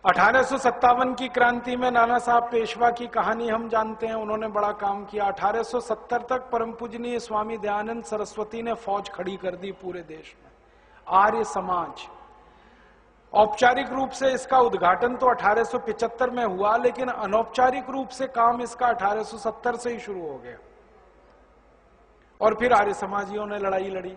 1857 की क्रांति में नाना साहब पेशवा की कहानी हम जानते हैं, उन्होंने बड़ा काम किया। 1870 तक परम पूजनीय स्वामी दयानंद सरस्वती ने फौज खड़ी कर दी पूरे देश में। आर्य समाज, औपचारिक रूप से इसका उद्घाटन तो 1875 में हुआ, लेकिन अनौपचारिक रूप से काम इसका 1870 से ही शुरू हो गया। और फिर आर्य समाजियों ने लड़ाई लड़ी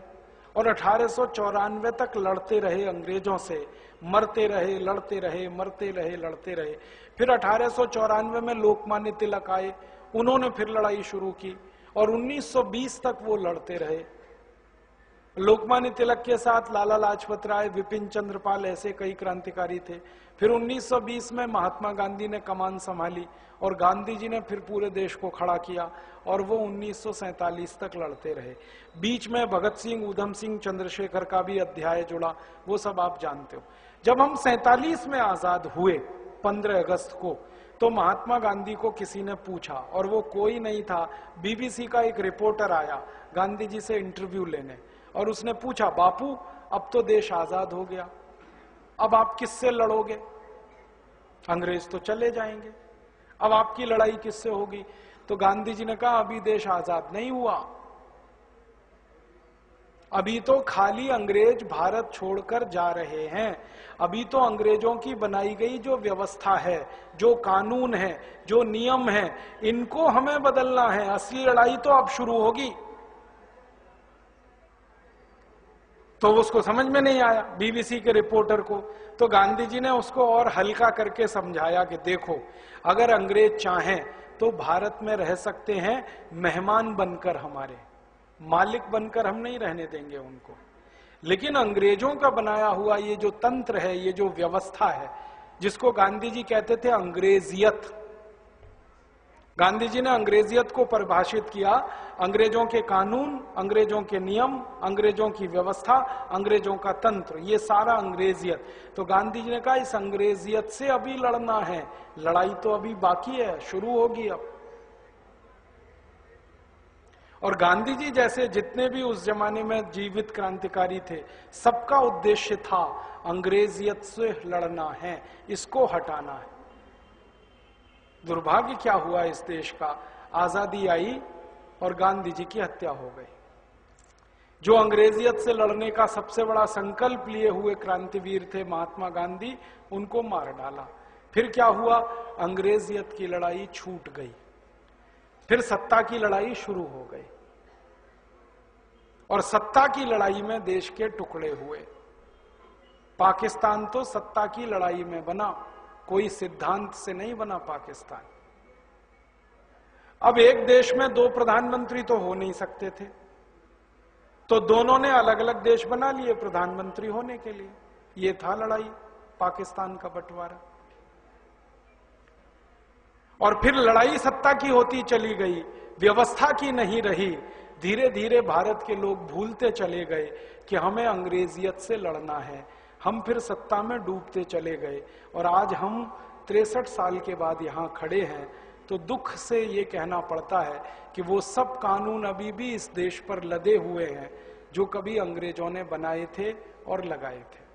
और 1894 तक लड़ते रहे अंग्रेजों से, मरते रहे, लड़ते रहे, मरते रहे, लड़ते रहे। फिर 1894 में लोकमान्य तिलक आए, उन्होंने फिर लड़ाई शुरू की और 1920 तक वो लड़ते रहे। लोकमान्य तिलक के साथ लाला लाजपत राय, विपिन चंद्र पाल, ऐसे कई क्रांतिकारी थे। फिर 1920 में महात्मा गांधी ने कमान संभाली और गांधी जी ने फिर पूरे देश को खड़ा किया और वो 1947 तक लड़ते रहे। बीच में भगत सिंह, ऊधम सिंह, चंद्रशेखर का भी अध्याय जुड़ा, वो सब आप जानते हो। जब हम 47 में आजाद हुए 15 अगस्त को, तो महात्मा गांधी को किसी ने पूछा, और वो कोई नहीं था, बीबीसी का एक रिपोर्टर आया गांधी जी से इंटरव्यू लेने, और उसने पूछा, बापू अब तो देश आजाद हो गया, अब आप किससे लड़ोगे? अंग्रेज तो चले जाएंगे, अब आपकी लड़ाई किससे होगी? तो गांधी जी ने कहा, अभी देश आजाद नहीं हुआ, अभी तो खाली अंग्रेज भारत छोड़कर जा रहे हैं। अभी तो अंग्रेजों की बनाई गई जो व्यवस्था है, जो कानून है, जो नियम है, इनको हमें बदलना है। असली लड़ाई तो अब शुरू होगी। तो उसको समझ में नहीं आया बीबीसी के रिपोर्टर को। तो गांधी जी ने उसको और हल्का करके समझाया कि देखो, अगर अंग्रेज चाहें तो भारत में रह सकते हैं, मेहमान बनकर, हमारे मालिक बनकर हम नहीं रहने देंगे उनको। लेकिन अंग्रेजों का बनाया हुआ ये जो तंत्र है, ये जो व्यवस्था है, जिसको गांधी जी कहते थे अंग्रेजियत, गांधी जी ने अंग्रेजियत को परिभाषित किया, अंग्रेजों के कानून, अंग्रेजों के नियम, अंग्रेजों की व्यवस्था, अंग्रेजों का तंत्र, ये सारा अंग्रेजियत। तो गांधी जी ने कहा, इस अंग्रेजियत से अभी लड़ना है, लड़ाई तो अभी बाकी है, शुरू होगी अब। और गांधी जी जैसे जितने भी उस जमाने में जीवित क्रांतिकारी थे, सबका उद्देश्य था अंग्रेजियत से लड़ना है, इसको हटाना है। दुर्भाग्य क्या हुआ इस देश का, आजादी आई और गांधी जी की हत्या हो गई। जो अंग्रेजियत से लड़ने का सबसे बड़ा संकल्प लिए हुए क्रांतिवीर थे महात्मा गांधी, उनको मार डाला। फिर क्या हुआ, अंग्रेजियत की लड़ाई छूट गई, फिर सत्ता की लड़ाई शुरू हो गई, और सत्ता की लड़ाई में देश के टुकड़े हुए। पाकिस्तान तो सत्ता की लड़ाई में बना, कोई सिद्धांत से नहीं बना पाकिस्तान। अब एक देश में दो प्रधानमंत्री तो हो नहीं सकते थे, तो दोनों ने अलग अलग देश बना लिए प्रधानमंत्री होने के लिए। ये था लड़ाई, पाकिस्तान का बंटवारा। और फिर लड़ाई सत्ता की होती चली गई, व्यवस्था की नहीं रही। धीरे धीरे भारत के लोग भूलते चले गए कि हमें अंग्रेजियत से लड़ना है। हम फिर सत्ता में डूबते चले गए, और आज हम 63 साल के बाद यहां खड़े हैं, तो दुख से ये कहना पड़ता है कि वो सब कानून अभी भी इस देश पर लदे हुए हैं जो कभी अंग्रेजों ने बनाए थे और लगाए थे।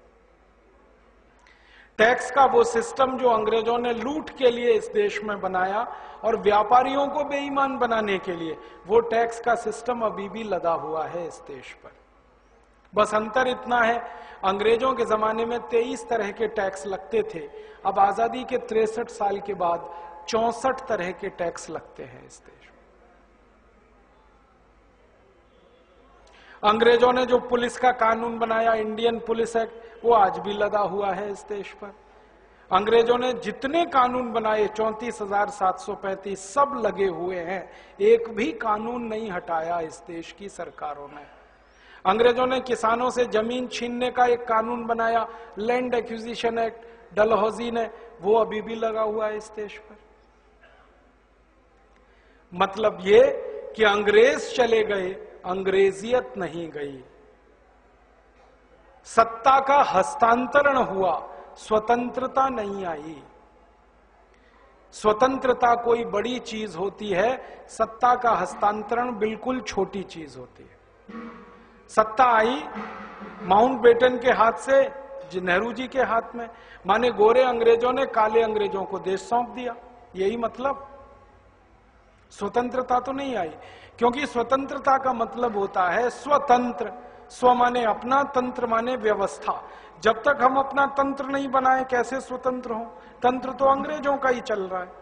टैक्स का वो सिस्टम जो अंग्रेजों ने लूट के लिए इस देश में बनाया और व्यापारियों को बेईमान बनाने के लिए, वो टैक्स का सिस्टम अभी भी लदा हुआ है इस देश पर। बस अंतर इतना है, अंग्रेजों के जमाने में 23 तरह के टैक्स लगते थे, अब आजादी के 63 साल के बाद 64 तरह के टैक्स लगते हैं इस देश में। अंग्रेजों ने जो पुलिस का कानून बनाया, इंडियन पुलिस एक्ट, वो आज भी लदा हुआ है इस देश पर। अंग्रेजों ने जितने कानून बनाए 34,735 सब लगे हुए हैं, एक भी कानून नहीं हटाया इस देश की सरकारों ने। अंग्रेजों ने किसानों से जमीन छीनने का एक कानून बनाया, लैंड एक्विजिशन एक्ट, डलहौजी ने, वो अभी भी लगा हुआ है इस देश पर। मतलब ये कि अंग्रेज चले गए, अंग्रेजियत नहीं गई। सत्ता का हस्तांतरण हुआ, स्वतंत्रता नहीं आई। स्वतंत्रता कोई बड़ी चीज होती है, सत्ता का हस्तांतरण बिल्कुल छोटी चीज होती है। सत्ता आई माउंटबेटन के हाथ से, नेहरू जी के हाथ में। माने गोरे अंग्रेजों ने काले अंग्रेजों को देश सौंप दिया, यही मतलब। स्वतंत्रता तो नहीं आई, क्योंकि स्वतंत्रता का मतलब होता है स्वतंत्र। स्व माने अपना, तंत्र माने व्यवस्था। जब तक हम अपना तंत्र नहीं बनाए कैसे स्वतंत्र हो? तंत्र तो अंग्रेजों का ही चल रहा है।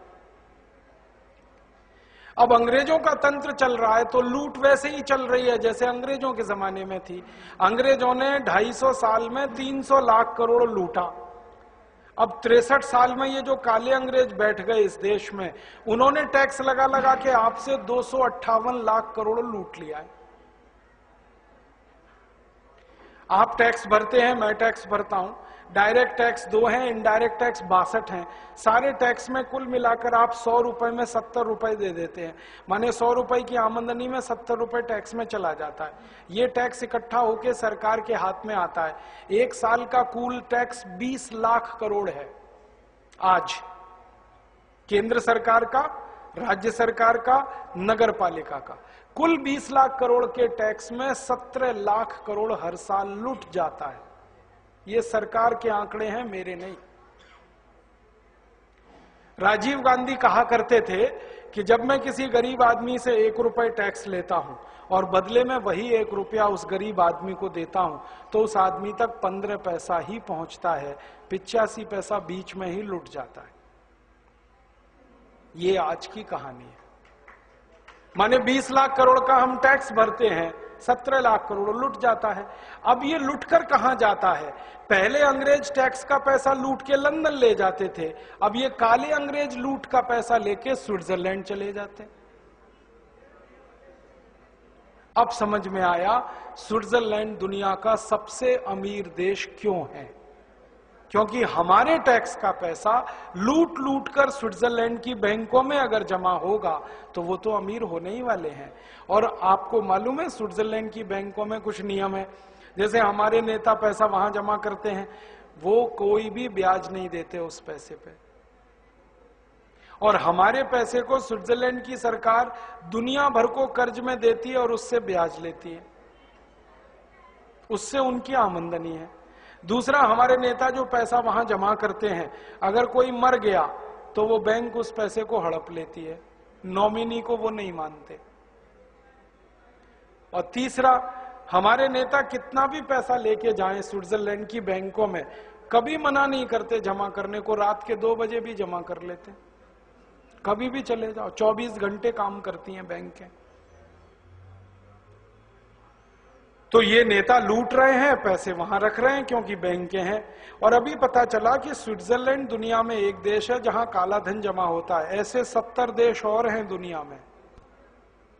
अब अंग्रेजों का तंत्र चल रहा है तो लूट वैसे ही चल रही है जैसे अंग्रेजों के जमाने में थी। अंग्रेजों ने 250 साल में 300 लाख करोड़ लूटा। अब 63 साल में ये जो काले अंग्रेज बैठ गए इस देश में, उन्होंने टैक्स लगा लगा के आपसे 258 लाख करोड़ लूट लिया है। आप टैक्स भरते हैं, मैं टैक्स भरता हूं। डायरेक्ट टैक्स 2 हैं, इनडायरेक्ट टैक्स 62 हैं। सारे टैक्स में कुल मिलाकर आप 100 रुपए में 70 रुपए दे देते हैं। माने 100 रुपए की आमदनी में 70 रुपए टैक्स में चला जाता है। ये टैक्स इकट्ठा होकर सरकार के हाथ में आता है। एक साल का कुल टैक्स 20 लाख करोड़ है आज, केंद्र सरकार का, राज्य सरकार का, नगर पालिका का। कुल 20 लाख करोड़ के टैक्स में 17 लाख करोड़ हर साल लूट जाता है। ये सरकार के आंकड़े हैं, मेरे नहीं। राजीव गांधी कहा करते थे कि जब मैं किसी गरीब आदमी से 1 रुपए टैक्स लेता हूं और बदले में वही 1 रुपया उस गरीब आदमी को देता हूं तो उस आदमी तक 15 पैसा ही पहुंचता है, 85 पैसा बीच में ही लुट जाता है। ये आज की कहानी है। माने 20 लाख करोड़ का हम टैक्स भरते हैं, 17 लाख करोड़ लुट जाता है। अब ये लुटकर कहां जाता है? पहले अंग्रेज टैक्स का पैसा लूट के लंदन ले जाते थे, अब ये काले अंग्रेज लूट का पैसा लेके स्विट्जरलैंड चले जाते। अब समझ में आया स्विट्जरलैंड दुनिया का सबसे अमीर देश क्यों है। क्योंकि हमारे टैक्स का पैसा लूट लूट कर स्विट्जरलैंड की बैंकों में अगर जमा होगा तो वो तो अमीर होने ही वाले हैं। और आपको मालूम है स्विट्जरलैंड की बैंकों में कुछ नियम है। जैसे हमारे नेता पैसा वहां जमा करते हैं, वो कोई भी ब्याज नहीं देते उस पैसे पे, और हमारे पैसे को स्विट्जरलैंड की सरकार दुनिया भर को कर्ज में देती है और उससे ब्याज लेती है, उससे उनकी आमदनी है। दूसरा, हमारे नेता जो पैसा वहां जमा करते हैं, अगर कोई मर गया तो वो बैंक उस पैसे को हड़प लेती है, नॉमिनी को वो नहीं मानते। और तीसरा, हमारे नेता कितना भी पैसा लेके जाएं स्विट्जरलैंड की बैंकों में, कभी मना नहीं करते जमा करने को। रात के 2 बजे भी जमा कर लेते, कभी भी चले जाओ, 24 घंटे काम करती हैं बैंकें। तो ये नेता लूट रहे हैं, पैसे वहां रख रहे हैं क्योंकि बैंकें हैं। और अभी पता चला कि स्विट्जरलैंड दुनिया में एक देश है जहां काला धन जमा होता है। ऐसे 70 देश और हैं दुनिया में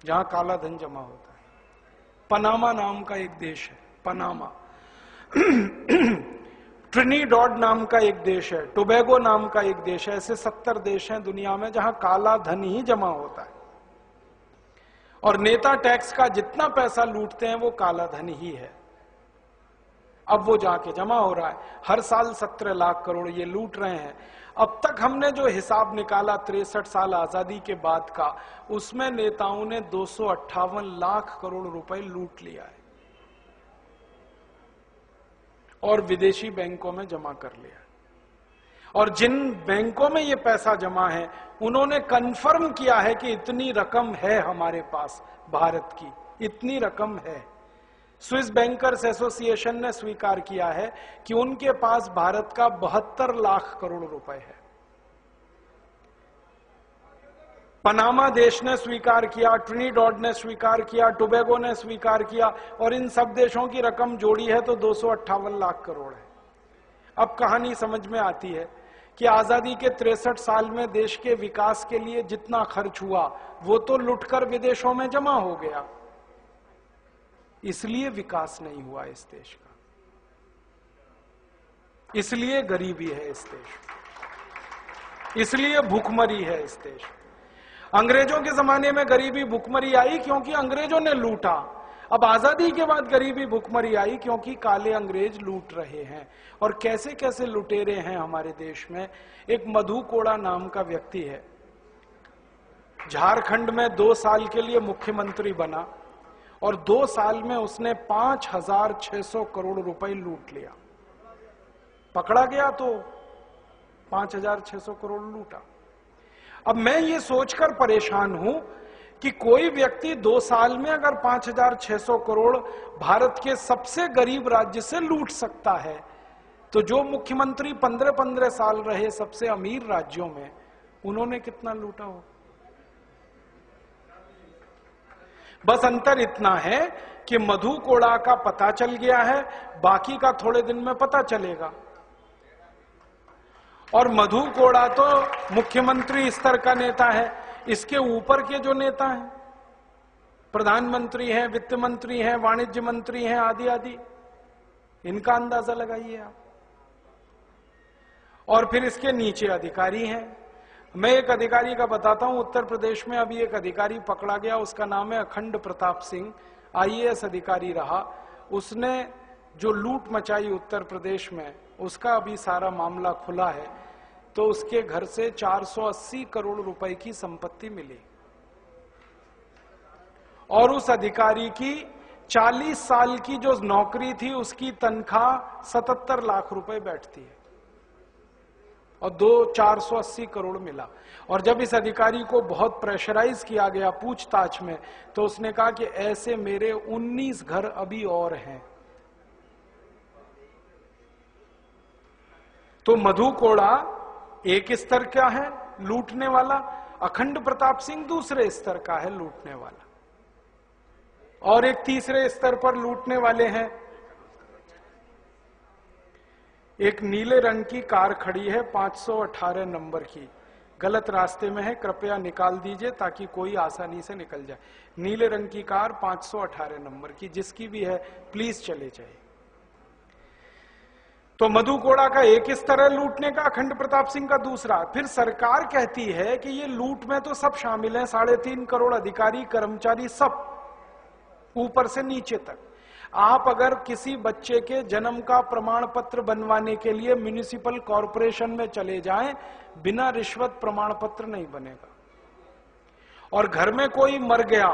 जहां काला धन जमा होता है। पनामा नाम का एक देश है, पनामा। ट्रिनिडॉड नाम का एक देश है, टोबैगो नाम का एक देश है। ऐसे 70 देश हैं दुनिया में जहां काला धन ही जमा होता है। और नेता टैक्स का जितना पैसा लूटते हैं वो काला धन ही है। अब वो जाके जमा हो रहा है। हर साल 17 लाख करोड़ ये लूट रहे हैं। अब तक हमने जो हिसाब निकाला 63 साल आजादी के बाद का, उसमें नेताओं ने 258 लाख करोड़ रुपए लूट लिया है और विदेशी बैंकों में जमा कर लिया। और जिन बैंकों में ये पैसा जमा है उन्होंने कंफर्म किया है कि इतनी रकम है हमारे पास, भारत की इतनी रकम है। स्विस बैंकर्स एसोसिएशन ने स्वीकार किया है कि उनके पास भारत का 72 लाख करोड़ रुपए है। पनामा देश ने स्वीकार किया, ट्रिनिडॉड ने स्वीकार किया, टोबैगो ने स्वीकार किया, और इन सब देशों की रकम जोड़ी है तो 258 लाख करोड़ है। अब कहानी समझ में आती है कि आजादी के 63 साल में देश के विकास के लिए जितना खर्च हुआ वो तो लुटकर विदेशों में जमा हो गया, इसलिए विकास नहीं हुआ इस देश का, इसलिए गरीबी है इस देश में, इसलिए भूखमरी है इस देश में। अंग्रेजों के जमाने में गरीबी भूखमरी आई क्योंकि अंग्रेजों ने लूटा। अब आजादी के बाद गरीबी भूखमरी आई क्योंकि काले अंग्रेज लूट रहे हैं। और कैसे कैसे लुटेरे हैं हमारे देश में। एक मधु कोड़ा नाम का व्यक्ति है, झारखंड में 2 साल के लिए मुख्यमंत्री बना और 2 साल में उसने 5,600 करोड़ रुपए लूट लिया। पकड़ा गया तो 5,600 करोड़ लूटा। अब मैं ये सोचकर परेशान हूं कि कोई व्यक्ति 2 साल में अगर 5,600 करोड़ भारत के सबसे गरीब राज्य से लूट सकता है, तो जो मुख्यमंत्री 15-15 साल रहे सबसे अमीर राज्यों में, उन्होंने कितना लूटा हो। बस अंतर इतना है कि मधु कोड़ा का पता चल गया है, बाकी का थोड़े दिन में पता चलेगा। और मधु कोड़ा तो मुख्यमंत्री स्तर का नेता है, इसके ऊपर के जो नेता हैं, प्रधानमंत्री हैं, वित्त मंत्री हैं, वाणिज्य मंत्री हैं, आदि आदि, इनका अंदाजा लगाइए आप। और फिर इसके नीचे अधिकारी हैं। मैं एक अधिकारी का बताता हूं, उत्तर प्रदेश में अभी एक अधिकारी पकड़ा गया, उसका नाम है अखंड प्रताप सिंह, आईएएस अधिकारी रहा। उसने जो लूट मचाई उत्तर प्रदेश में, उसका अभी सारा मामला खुला है। तो उसके घर से 480 करोड़ रुपए की संपत्ति मिली और उस अधिकारी की 40 साल की जो नौकरी थी उसकी तनख्वाह 77 लाख रुपए बैठती है और 480 करोड़ मिला। और जब इस अधिकारी को बहुत प्रेशराइज किया गया पूछताछ में, तो उसने कहा कि ऐसे मेरे 19 घर अभी और हैं। तो मधु कोड़ा एक स्तर का है लूटने वाला, अखंड प्रताप सिंह दूसरे स्तर का है लूटने वाला, और एक तीसरे स्तर पर लूटने वाले हैं। एक नीले रंग की कार खड़ी है 518 नंबर की, गलत रास्ते में है, कृपया निकाल दीजिए ताकि कोई आसानी से निकल जाए। नीले रंग की कार 518 नंबर की, जिसकी भी है प्लीज चले जाए। तो मधु कोड़ा का एक स्तर है लूटने का, अखंड प्रताप सिंह का दूसरा। फिर सरकार कहती है कि ये लूट में तो सब शामिल हैं, 3.5 करोड़ अधिकारी कर्मचारी, सब ऊपर से नीचे तक। आप अगर किसी बच्चे के जन्म का प्रमाण पत्र बनवाने के लिए म्युनिसिपल कॉरपोरेशन में चले जाएं, बिना रिश्वत प्रमाण पत्र नहीं बनेगा। और घर में कोई मर गया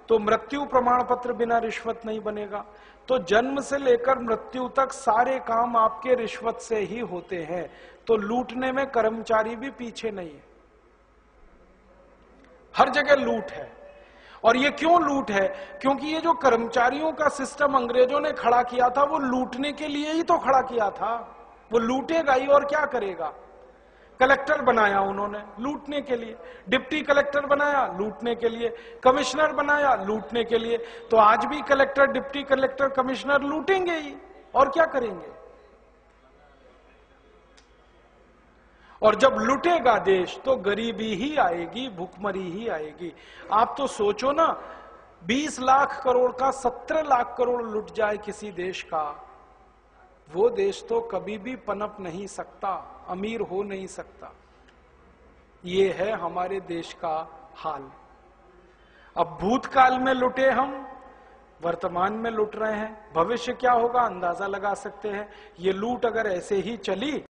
तो मृत्यु प्रमाण पत्र बिना रिश्वत नहीं बनेगा। तो जन्म से लेकर मृत्यु तक सारे काम आपके रिश्वत से ही होते हैं। तो लूटने में कर्मचारी भी पीछे नहीं है, हर जगह लूट है। और ये क्यों लूट है? क्योंकि ये जो कर्मचारियों का सिस्टम अंग्रेजों ने खड़ा किया था, वो लूटने के लिए ही तो खड़ा किया था। वो लूटेगा ही और क्या करेगा। कलेक्टर बनाया उन्होंने लूटने के लिए, डिप्टी कलेक्टर बनाया लूटने के लिए, कमिश्नर बनाया लूटने के लिए। तो आज भी कलेक्टर, डिप्टी कलेक्टर, कमिश्नर लूटेंगे ही, और क्या करेंगे। और जब लुटेगा देश तो गरीबी ही आएगी, भुखमरी ही आएगी। आप तो सोचो ना, 20 लाख करोड़ का 17 लाख करोड़ लुट जाए किसी देश का, वो देश तो कभी भी पनप नहीं सकता, अमीर हो नहीं सकता। ये है हमारे देश का हाल। अब भूतकाल में लुटे हम, वर्तमान में लुट रहे हैं, भविष्य क्या होगा अंदाजा लगा सकते हैं। ये लूट अगर ऐसे ही चली